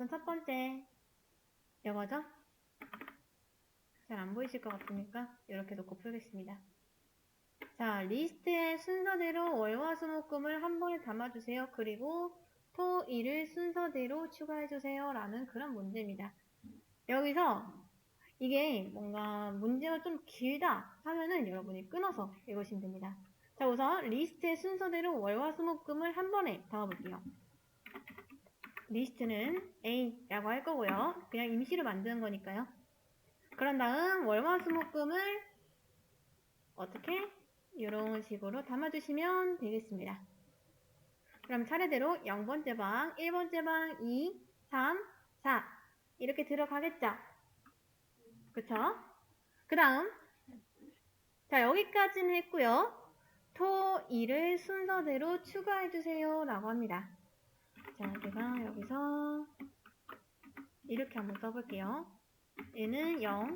우선 첫 번째 이거죠? 잘 안 보이실 것 같으니까 이렇게 놓고 풀겠습니다. 자, 리스트의 순서대로 월화수목금을 한 번에 담아주세요. 그리고 토, 일을 순서대로 추가해주세요. 라는 그런 문제입니다. 여기서 이게 뭔가 문제가 좀 길다 하면은 여러분이 끊어서 읽으시면 됩니다. 자, 우선 리스트의 순서대로 월화수목금을 한 번에 담아볼게요. 리스트는 A라고 할 거고요. 그냥 임시로 만드는 거니까요. 그런 다음 월화수목금을 어떻게? 이런 식으로 담아주시면 되겠습니다. 그럼 차례대로 0번째 방, 1번째 방, 2, 3, 4 이렇게 들어가겠죠? 그쵸? 그 다음 자 여기까지는 했고요. 토, 일을 순서대로 추가해주세요 라고 합니다. 자 제가 여기서 이렇게 한번 써볼게요. 얘는 0,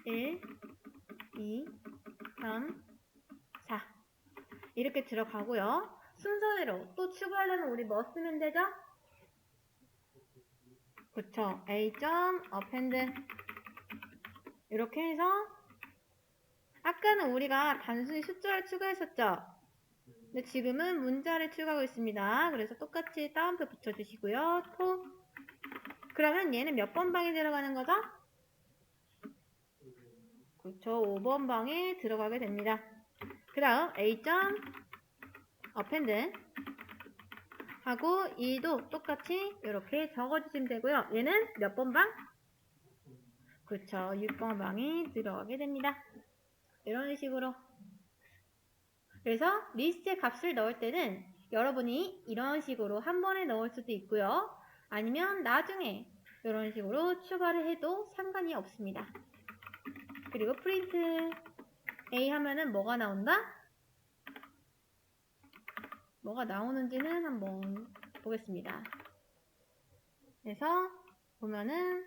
1, 2, 3, 4 이렇게 들어가고요. 순서대로 또 추가하려면 우리 뭐 쓰면 되죠? 그쵸. A. append 이렇게 해서 아까는 우리가 단순히 숫자를 추가했었죠. 근데 지금은 문자를 추가하고 있습니다. 그래서 똑같이 따옴표 붙여주시고요. 토. 그러면 얘는 몇 번 방에 들어가는 거죠? 그쵸. 5번 방에 들어가게 됩니다. 그 다음 A. append 하고 2도 똑같이 이렇게 적어주시면 되고요. 얘는 몇 번 방? 그쵸. 6번 방에 들어가게 됩니다. 이런 식으로. 그래서 리스트에 값을 넣을 때는 여러분이 이런 식으로 한 번에 넣을 수도 있고요. 아니면 나중에 이런 식으로 추가를 해도 상관이 없습니다. 그리고 프린트 A 하면은 뭐가 나온다? 뭐가 나오는지는 한번 보겠습니다. 그래서 보면은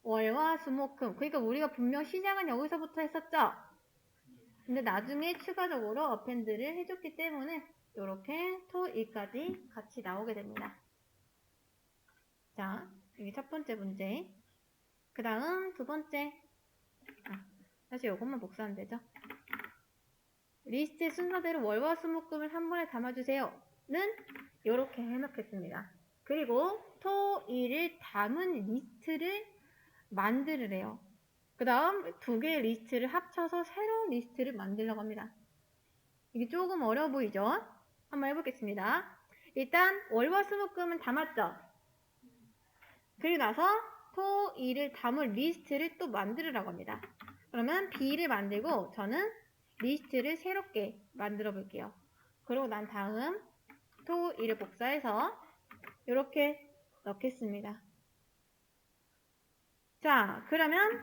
월화수목금 그러니까 우리가 분명 시작은 여기서부터 했었죠? 근데 나중에 추가적으로 어펜드를 해줬기 때문에 이렇게 토, 일까지 같이 나오게 됩니다. 자, 여기 첫 번째 문제. 그 다음 두 번째. 다시 이것만 복사하면 되죠. 리스트 순서대로 월화수목금을 한 번에 담아주세요. 는 이렇게 해놓겠습니다. 그리고 토, 일을 담은 리스트를 만들으래요. 그 다음 두 개의 리스트를 합쳐서 새로운 리스트를 만들려고 합니다. 이게 조금 어려워 보이죠? 한번 해보겠습니다. 일단 월화수목금은 담았죠? 그리고 나서 토, 일을 담을 리스트를 또 만들으라고 합니다. 그러면 B를 만들고 저는 리스트를 새롭게 만들어 볼게요. 그러고 난 다음 토, 일을 복사해서 이렇게 넣겠습니다. 자, 그러면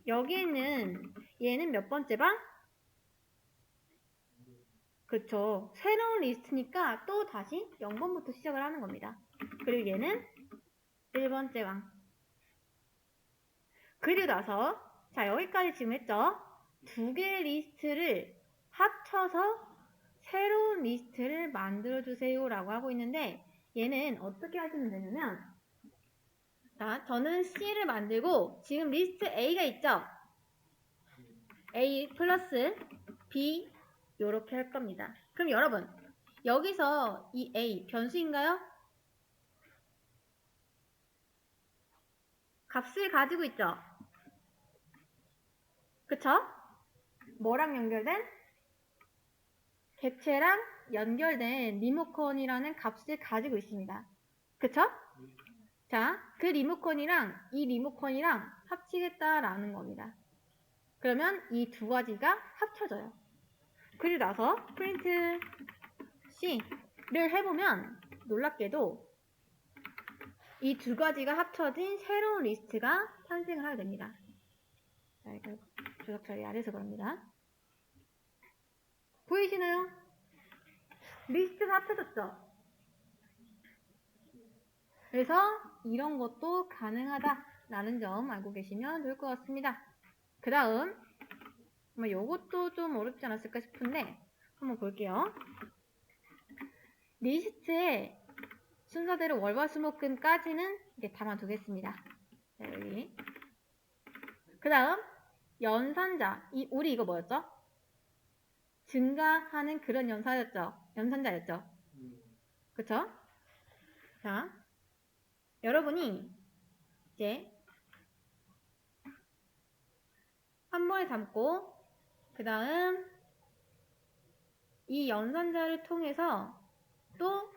여기 있는 얘는 몇 번째 방? 그쵸. 새로운 리스트니까 또 다시 0번부터 시작을 하는 겁니다. 그리고 얘는 1번째 방. 그리고 나서 자 여기까지 지금 했죠? 두 개의 리스트를 합쳐서 새로운 리스트를 만들어주세요 라고 하고 있는데 얘는 어떻게 하시면 되냐면 자 저는 C를 만들고 지금 리스트 A가 있죠? A 플러스 B 요렇게 할 겁니다. 그럼 여러분 여기서 이 A 변수인가요? 값을 가지고 있죠? 그쵸? 뭐랑 연결된? 객체랑 연결된 리모컨이라는 값을 가지고 있습니다. 그쵸? 자, 그 리모컨이랑 이 리모컨이랑 합치겠다라는 겁니다. 그러면 이 두 가지가 합쳐져요. 그리고 나서 프린트 C를 해보면 놀랍게도 이 두 가지가 합쳐진 새로운 리스트가 탄생을 하게 됩니다. 자, 이거 조작 처리 아래서 그럽니다. 보이시나요? 리스트가 합쳐졌죠? 그래서 이런 것도 가능하다라는 점 알고 계시면 좋을 것 같습니다. 그 다음 이것도 좀 어렵지 않았을까 싶은데 한번 볼게요. 리스트에 순서대로 월화수목금까지는 이렇게 담아두겠습니다. 자, 여기. 그 다음 연산자. 우리 이거 뭐였죠? 증가하는 그런 연산자였죠. 그쵸? 자, 여러분이 이제 한 번에 담고 그 다음 이 연산자를 통해서 또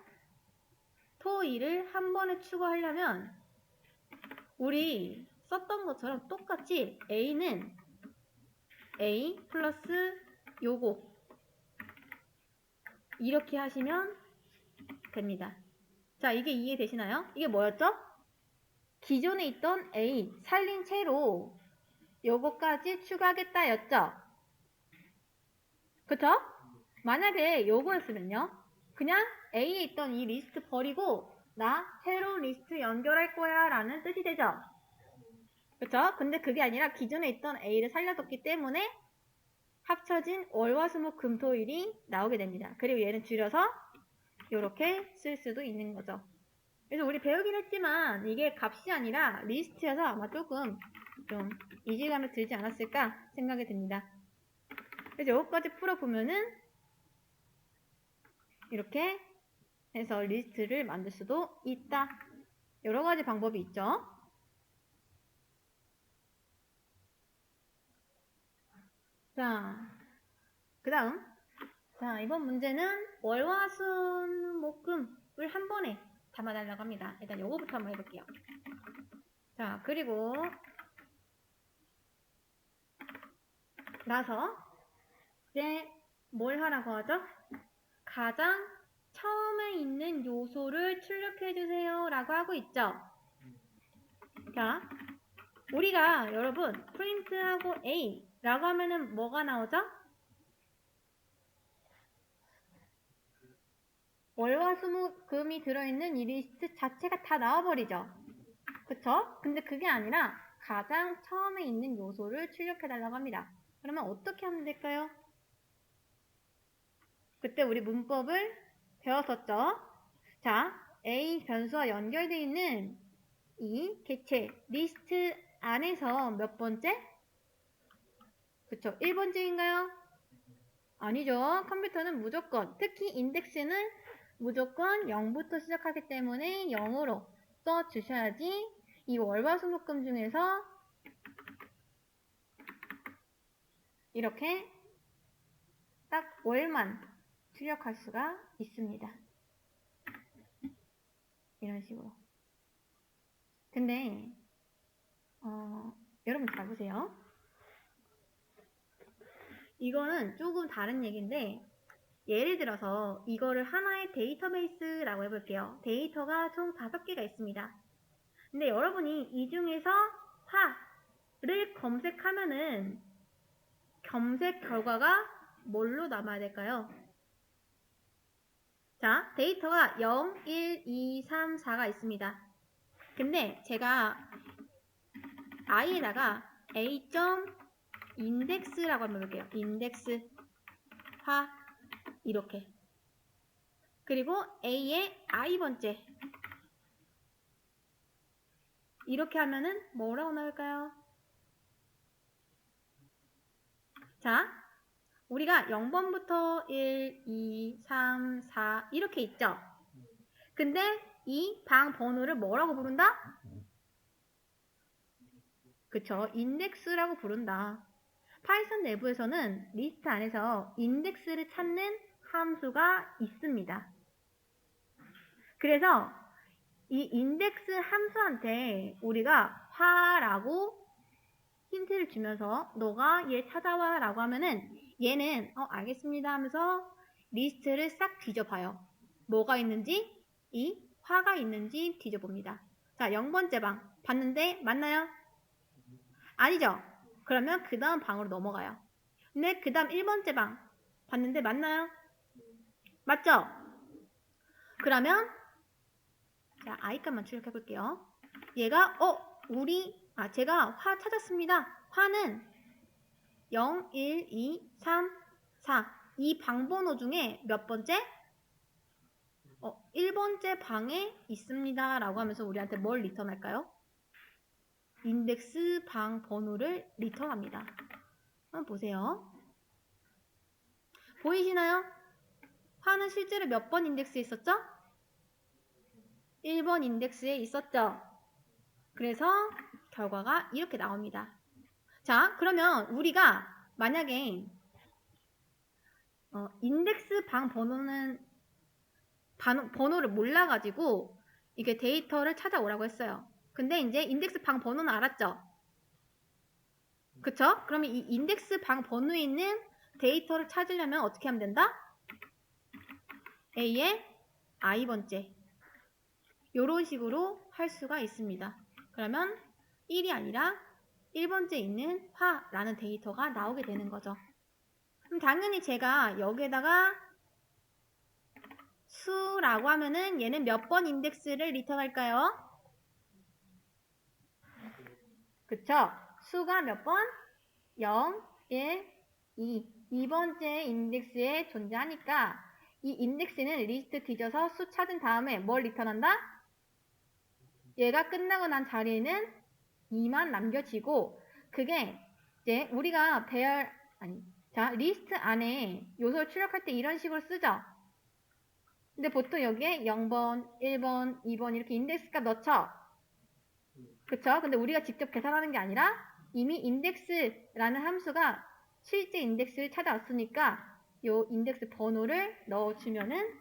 토2를 한 번에 추가하려면 우리 썼던 것처럼 똑같이 A는 A 플러스 요거 이렇게 하시면 됩니다. 자, 이게 이해되시나요? 이게 뭐였죠? 기존에 있던 A 살린 채로 요거까지 추가하겠다 였죠? 그쵸? 만약에 요거였으면요 그냥 A에 있던 이 리스트 버리고 나 새로운 리스트 연결할 거야 라는 뜻이 되죠? 그쵸? 근데 그게 아니라 기존에 있던 A를 살려뒀기 때문에 합쳐진 월화수목금토일이 나오게 됩니다. 그리고 얘는 줄여서 이렇게 쓸 수도 있는 거죠. 그래서 우리 배우긴 했지만 이게 값이 아니라 리스트여서 아마 조금 좀 이질감을 들지 않았을까 생각이 듭니다. 그래서 여기까지 풀어보면은 이렇게 해서 리스트를 만들 수도 있다. 여러 가지 방법이 있죠. 자, 그 다음. 자, 이번 문제는 월화수목금을 한 번에 담아달라고 합니다. 일단 요거부터 한번 해볼게요. 자, 그리고 나서 이제 뭘 하라고 하죠? 가장 처음에 있는 요소를 출력해주세요 라고 하고 있죠. 자, 우리가 여러분 프린트하고 A 라고 하면은 뭐가 나오죠? 월화수목금이 들어있는 이 리스트 자체가 다 나와버리죠. 그쵸? 근데 그게 아니라 가장 처음에 있는 요소를 출력해달라고 합니다. 그러면 어떻게 하면 될까요? 그때 우리 문법을 배웠었죠? 자, A 변수와 연결되어 있는 이 객체 리스트 안에서 몇 번째? 그쵸? 1번째인가요? 아니죠. 컴퓨터는 무조건, 특히 인덱스는 무조건 0부터 시작하기 때문에 0으로 써주셔야지 이 월화수목금 중에서 이렇게 딱 월만 출력할 수가 있습니다. 이런 식으로. 근데 여러분 잘 보세요. 이거는 조금 다른 얘기인데 예를 들어서 이거를 하나의 데이터베이스라고 해볼게요. 데이터가 총 5개가 있습니다. 근데 여러분이 이 중에서 화를 검색하면은 검색 결과가 뭘로 남아야 될까요? 자, 데이터가 0, 1, 2, 3, 4가 있습니다. 근데 제가 i에다가 a.index라고 한번 해볼게요. 인덱스 화 이렇게. 그리고 a의 i번째 이렇게 하면은 뭐라고 나올까요? 자, 우리가 0번부터 1, 2, 3, 4 이렇게 있죠? 근데 이 방 번호를 뭐라고 부른다? 그쵸? 인덱스라고 부른다. 파이썬 내부에서는 리스트 안에서 인덱스를 찾는 함수가 있습니다. 그래서 이 인덱스 함수한테 우리가 화라고 힌트를 주면서 너가 얘 찾아와 라고 하면은 얘는 알겠습니다 하면서 리스트를 싹 뒤져봐요. 뭐가 있는지 이 화가 있는지 뒤져봅니다. 자, 0번째 방 봤는데 맞나요? 아니죠? 그러면 그 다음 방으로 넘어가요. 근데 그 다음 1번째 방 봤는데 맞나요? 맞죠? 그러면 자, i값만 출력해 볼게요. 얘가 제가 화 찾았습니다. 화는 0, 1, 2, 3, 4 이 방번호 중에 몇 번째? 1번째 방에 있습니다 라고 하면서 우리한테 뭘 리턴할까요? 인덱스 방 번호를 리턴합니다. 한번 보세요. 보이시나요? 화는 실제로 몇 번 인덱스에 있었죠? 1번 인덱스에 있었죠? 그래서 결과가 이렇게 나옵니다. 자, 그러면 우리가 만약에 인덱스 방 번호를 몰라가지고 이게 데이터를 찾아오라고 했어요. 근데 이제 인덱스 방 번호는 알았죠? 그쵸? 그러면 이 인덱스 방 번호에 있는 데이터를 찾으려면 어떻게 하면 된다? A의 i번째 이런 식으로 할 수가 있습니다. 그러면 1이 아니라 1번째 있는 화라는 데이터가 나오게 되는 거죠. 그럼 당연히 제가 여기에다가 수라고 하면은 얘는 몇 번 인덱스를 리턴할까요? 그쵸? 수가 몇 번? 0, 1, 2. 2번째 인덱스에 존재하니까 이 인덱스는 리스트 뒤져서 수 찾은 다음에 뭘 리턴한다? 얘가 끝나고 난 자리에는 2만 남겨지고 그게 이제 우리가 리스트 안에 요소를 출력할 때 이런 식으로 쓰죠? 근데 보통 여기에 0번, 1번, 2번 이렇게 인덱스값 넣죠? 그쵸? 근데 우리가 직접 계산하는 게 아니라 이미 인덱스라는 함수가 실제 인덱스를 찾아왔으니까 요 인덱스 번호를 넣어주면은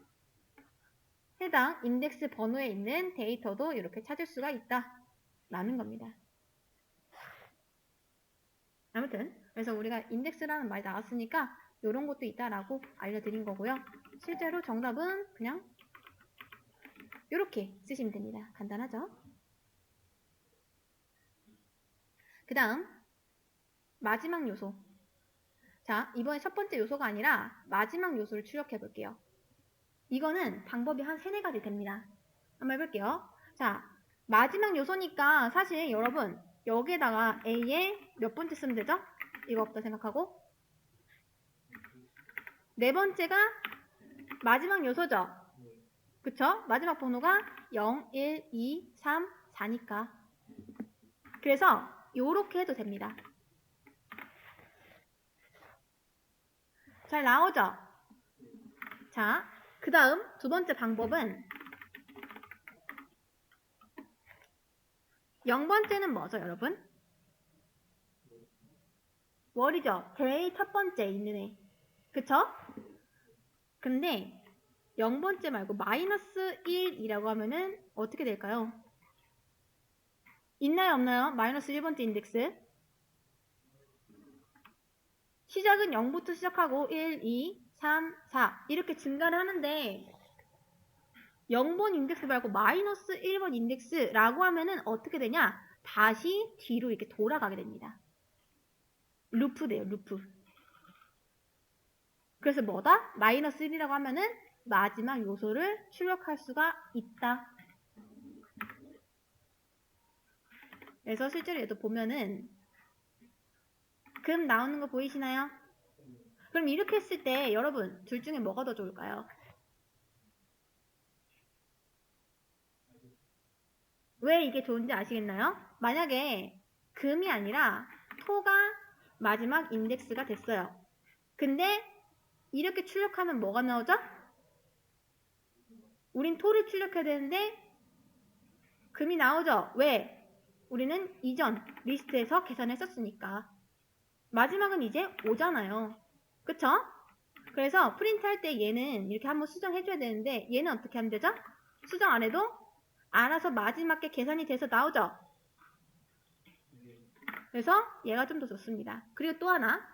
해당 인덱스 번호에 있는 데이터도 이렇게 찾을 수가 있다 라는 겁니다. 아무튼 그래서 우리가 인덱스라는 말이 나왔으니까 이런 것도 있다라고 알려드린 거고요. 실제로 정답은 그냥 이렇게 쓰시면 됩니다. 간단하죠? 그 다음 마지막 요소. 자, 이번에 첫 번째 요소가 아니라 마지막 요소를 출력해 볼게요. 이거는 방법이 한 3-4가지 됩니다. 한번 해볼게요. 자, 마지막 요소니까 사실 여러분 여기에다가 A에 몇 번째 쓰면 되죠? 이거 없다 생각하고 4번째가 마지막 요소죠? 그쵸? 마지막 번호가 0, 1, 2, 3, 4니까 그래서 요렇게 해도 됩니다. 잘 나오죠? 자, 그 다음 두 번째 방법은 0번째는 뭐죠, 여러분? 월이죠? 제일 첫 번째 있는 애. 그쵸? 근데 0번째 말고 마이너스 1이라고 하면은 어떻게 될까요? 있나요, 없나요? 마이너스 1번째 인덱스. 시작은 0부터 시작하고 1, 2, 3, 4 이렇게 증가를 하는데 0번 인덱스 말고 마이너스 1번 인덱스라고 하면은 어떻게 되냐? 다시 뒤로 이렇게 돌아가게 됩니다. 루프 돼요, 루프. 그래서 뭐다? 마이너스 1이라고 하면은 마지막 요소를 출력할 수가 있다. 그래서 실제로 얘도 보면은 금 나오는 거 보이시나요? 그럼 이렇게 했을 때 여러분 둘 중에 뭐가 더 좋을까요? 왜 이게 좋은지 아시겠나요? 만약에 금이 아니라 토가 마지막 인덱스가 됐어요. 근데 이렇게 출력하면 뭐가 나오죠? 우린 토를 출력해야 되는데 금이 나오죠? 왜? 우리는 이전 리스트에서 계산했었으니까. 마지막은 이제 오잖아요. 그쵸? 그래서 프린트 할 때 얘는 이렇게 한번 수정해줘야 되는데 얘는 어떻게 하면 되죠? 수정 안 해도 알아서 마지막에 계산이 돼서 나오죠? 그래서 얘가 좀 더 좋습니다. 그리고 또 하나.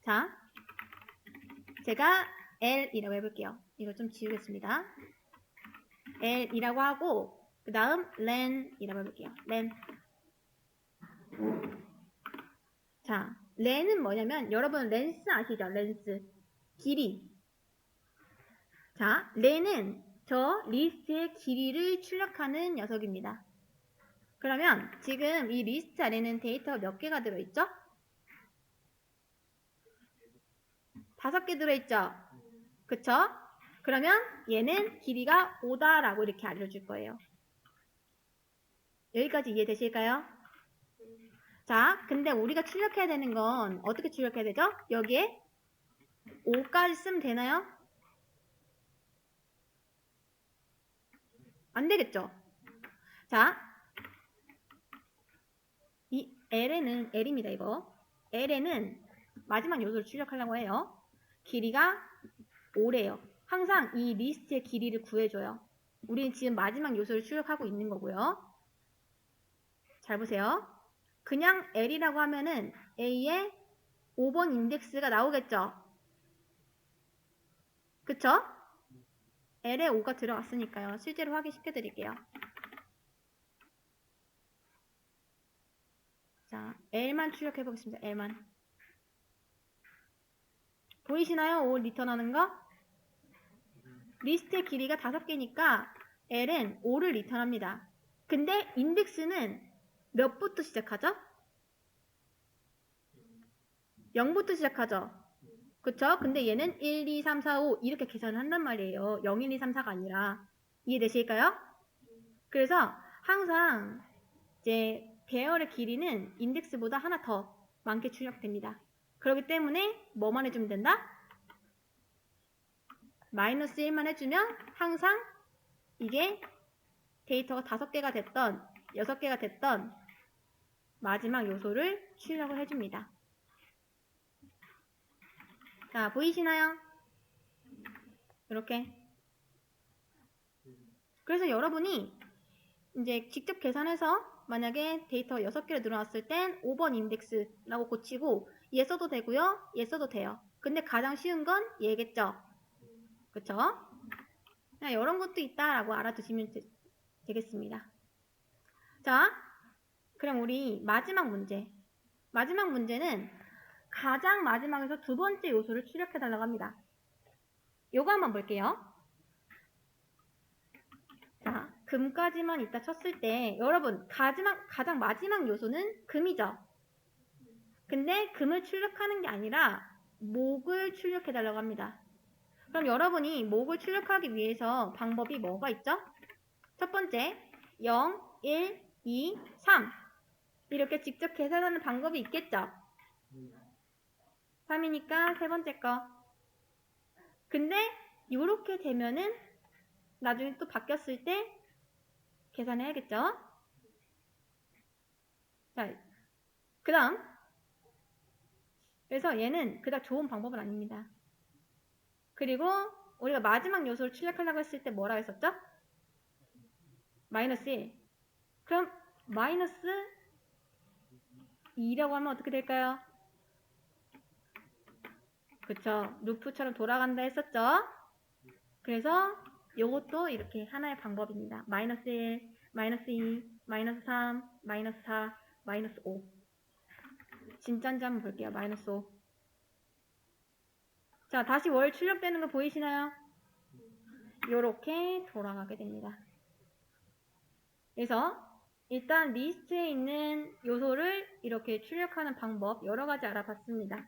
자, 제가 L이라고 해볼게요. 이거 좀 지우겠습니다. L이라고 하고 그 다음 len이라고 해볼게요. len. 자, len은 뭐냐면 여러분 렌스 아시죠? 렌스. 길이. 자, len은 저 리스트의 길이를 출력하는 녀석입니다. 그러면 지금 이 리스트 안에는 데이터가 몇 개가 들어있죠? 5개 들어있죠? 그쵸? 그러면 얘는 길이가 5다라고 이렇게 알려줄 거예요. 여기까지 이해되실까요? 자, 근데 우리가 출력해야 되는 건 어떻게 출력해야 되죠? 여기에 5까지 쓰면 되나요? 안 되겠죠? 자, 이 L에는, L입니다, 이거. L에는 마지막 요소를 출력하려고 해요. 길이가 5래요. 항상 이 리스트의 길이를 구해줘요. 우리는 지금 마지막 요소를 출력하고 있는 거고요. 잘 보세요. 그냥 L이라고 하면은 A에 5번 인덱스가 나오겠죠? 그쵸? L에 5가 들어갔으니까요. 실제로 확인시켜 드릴게요. 자, L만 출력해 보겠습니다. L만. 보이시나요? 5 리턴하는 거? 리스트의 길이가 5개니까 L은 5를 리턴합니다. 근데 인덱스는 몇부터 시작하죠? 0부터 시작하죠? 그쵸? 근데 얘는 1, 2, 3, 4, 5 이렇게 계산을 한단 말이에요. 0, 1, 2, 3, 4가 아니라. 이해되실까요? 그래서 항상 이제 배열의 길이는 인덱스보다 하나 더 많게 출력됩니다. 그렇기 때문에 뭐만 해주면 된다? 마이너스 1만 해주면 항상 이게 데이터가 5개가 됐던 6개가 됐던 마지막 요소를 출력을 해줍니다. 자, 보이시나요? 이렇게. 그래서 여러분이 이제 직접 계산해서 만약에 데이터가 6개로 늘어났을 땐 5번 인덱스라고 고치고 얘 써도 되고요. 얘 써도 돼요. 근데 가장 쉬운 건 얘겠죠. 그쵸? 그냥 이런 것도 있다라고 알아두시면 되겠습니다. 자, 그럼 우리 마지막 문제. 마지막 문제는 가장 마지막에서 두 번째 요소를 출력해달라고 합니다. 요거 한번 볼게요. 자, 금까지만 있다 쳤을 때 여러분 가장 마지막 요소는 금이죠. 근데 금을 출력하는 게 아니라 목을 출력해달라고 합니다. 그럼 여러분이 목을 출력하기 위해서 방법이 뭐가 있죠? 첫 번째, 0, 1, 2, 3 이렇게 직접 계산하는 방법이 있겠죠? 3이니까 세 번째 거. 근데 이렇게 되면은 나중에 또 바뀌었을 때 계산해야겠죠? 자, 그 다음 그래서 얘는 그닥 좋은 방법은 아닙니다. 그리고 우리가 마지막 요소를 출력하려고 했을 때 뭐라고 했었죠? 마이너스 1. 그럼 마이너스 2라고 하면 어떻게 될까요? 그쵸. 루프처럼 돌아간다 했었죠? 그래서 요것도 이렇게 하나의 방법입니다. 마이너스 1, 마이너스 2, 마이너스 3, 마이너스 4, 마이너스 5. 진짠지 한번 볼게요. 마이너스 5. 자, 다시 월 출력되는 거 보이시나요? 요렇게 돌아가게 됩니다. 그래서 일단 리스트에 있는 요소를 이렇게 출력하는 방법 여러 가지 알아봤습니다.